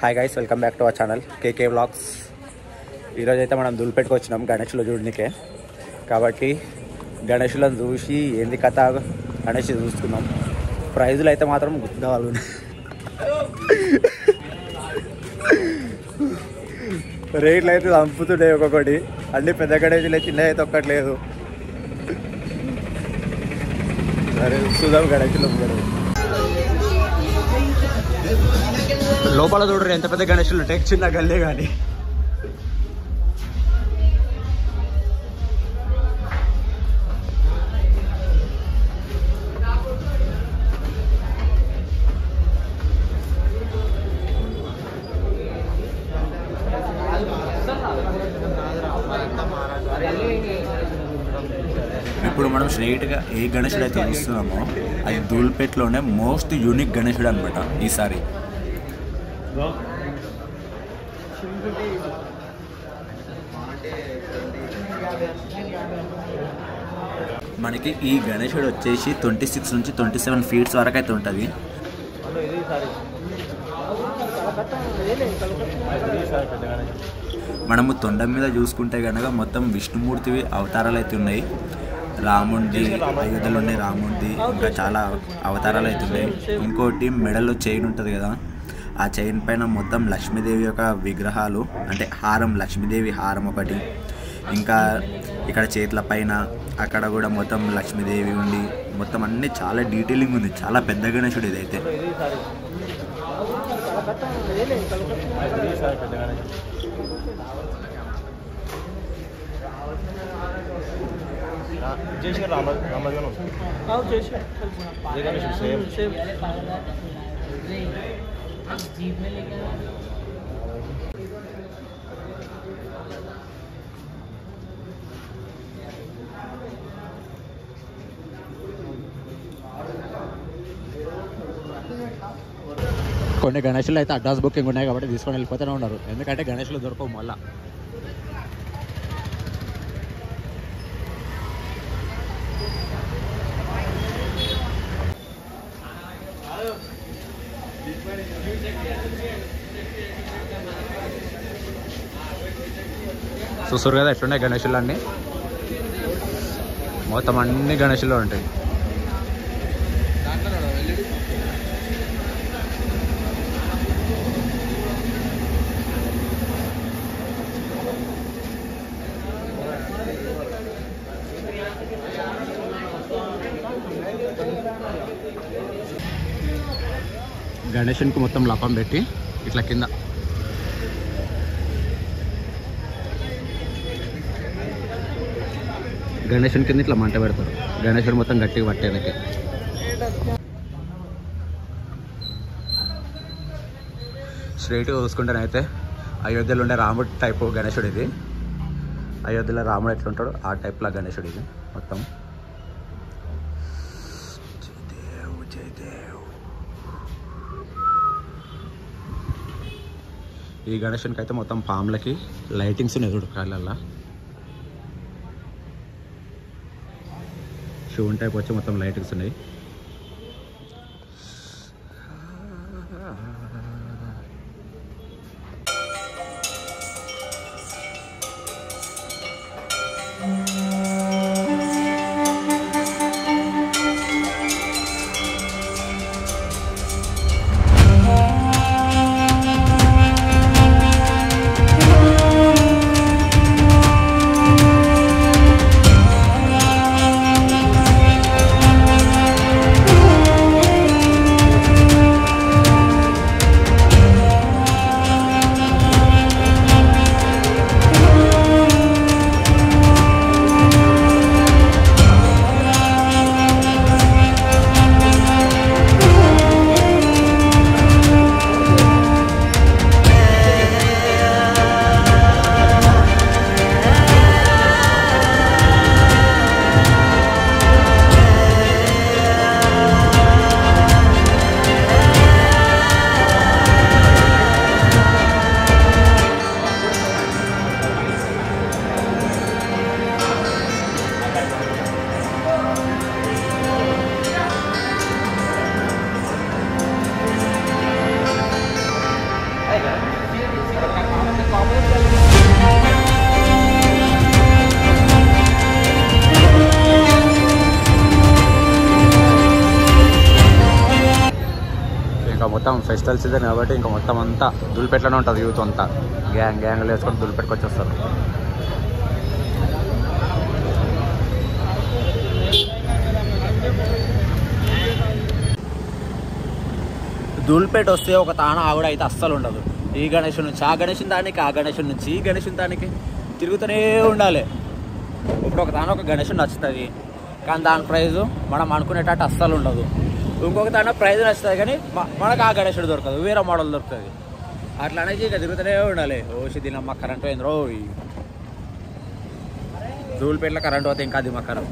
Hi guys, welcome back to our channel KK vlogs. ఈరోజు అయితే మనం దులిపెట్టుకు వచ్చినాం గణేష్లో చూడనికే. కాబట్టి గణేష్లను చూసి ఏంది కథ గణేష్ చూసుకున్నాం. ప్రైజులు అయితే మాత్రం గుర్తుకావాలి. రేట్లు అయితే చంపుతుండే ఒక్కొక్కటి. అన్ని పెద్ద గణేషులే, చిన్న అయితే ఒక్కట్లేదు. సరే చూద్దాం గణేష్లో. లోపల చూడరు ఎంత పెద్ద గణేషులు ఉంటాయి, చిన్న గల్లే కానీ. ఇప్పుడు మనం స్ట్రైట్గా ఏ గణేశుడు అయితే చూస్తున్నామో అది ధూల్పేట్లోనే మోస్ట్ యూనిక్ గణేశుడు అనమాట. ఈసారి మనకి ఈ గణేశుడు వచ్చేసి 26 నుంచి 27 ఫీట్స్ వరకు అయితే ఉంటుంది. మనము తొండం మీద చూసుకుంటే కనుక మొత్తం విష్ణుమూర్తివి అవతారాలు అయితే ఉన్నాయి. రాముడిది, అయోధ్యలో ఉన్నాయి రాముడిది, ఇంకా చాలా అవతారాలు అయితే ఉన్నాయి. ఇంకోటి మెడలో చైన్ ఉంటుంది కదా, ఆ చైన్ పైన మొత్తం లక్ష్మీదేవి యొక్క విగ్రహాలు, అంటే హారం, లక్ష్మీదేవి హారం ఒకటి. ఇంకా ఇక్కడ చేతుల పైన అక్కడ కూడా మొత్తం లక్ష్మీదేవి ఉండి మొత్తం అన్నీ చాలా డీటెయిలింగ్ ఉంది. చాలా పెద్ద గణేశుడు ఇదైతే. కొన్ని గణేషులు అయితే అడ్వాన్స్ బుకింగ్ ఉన్నాయి కాబట్టి తీసుకొని వెళ్ళిపోతూనే ఉన్నారు. ఎందుకంటే గణేషులు దొరకవు మళ్ళా. చూస్తారు కదా ఎట్లున్నాయి గణేషులు అన్నీ. మొత్తం అన్ని గణేషులు ఉంటాయి. గణేషునికి మొత్తం లపం పెట్టి ఇట్లా కింద గణేషుని కింద ఇట్లా మంట పెడతారు. గణేషుడు మొత్తం గట్టిగా పట్టేందుకే. స్ట్రైట్గా చూసుకుంటేనైతే అయోధ్యలో ఉండే రాముడు టైపు గణేశుడు ఇది. అయోధ్యలో రాముడు ఎట్లుంటాడు ఆ టైప్లో గణేశుడు ఇది మొత్తం. ఈ గణేశునికి అయితే మొత్తం పాములకి లైటింగ్స్ ఉన్నాయి చూడు కాళ్ళల్లో. శివుని టైప్ వచ్చి మొత్తం లైటింగ్స్ ఉన్నాయి. మొత్తం ఫెస్టివల్ సీజన్ కాబట్టి ఇంకా మొత్తం అంతా దులిపెట్లోనే ఉంటుంది యూత్ అంతా. గ్యాంగ్లు వేసుకొని దులిపెట్టుకు వచ్చేస్తారు. ధూల్పేట వస్తే ఒక తాన ఆవిడ అయితే అస్సలు ఉండదు. ఈ గణేషుని నుంచి ఆ గణేషుని దానికి, ఆ గణేషుని నుంచి ఈ గణేషుని దానికి తిరుగుతూనే ఉండాలి. ఇప్పుడు ఒక తాన ఒక గణేషుని నచ్చుతుంది కానీ దాని ప్రైజు మనం అనుకునేటట్టు అస్సలు ఉండదు. ఇంకొక తాన ప్రైజ్ నచ్చుతుంది కానీ మనకు ఆ గణేషుడు దొరకదు, వేరే మోడల్ దొరుకుతుంది. అట్లా అనేది ఇక తిరుగుతూనే ఉండాలి. ఓషి దీనమ్మ కరెంట్ పోయింది రో. ధూల్పేటలో కరెంట్ పోతే ఇంకా దిమ్మక్కరం.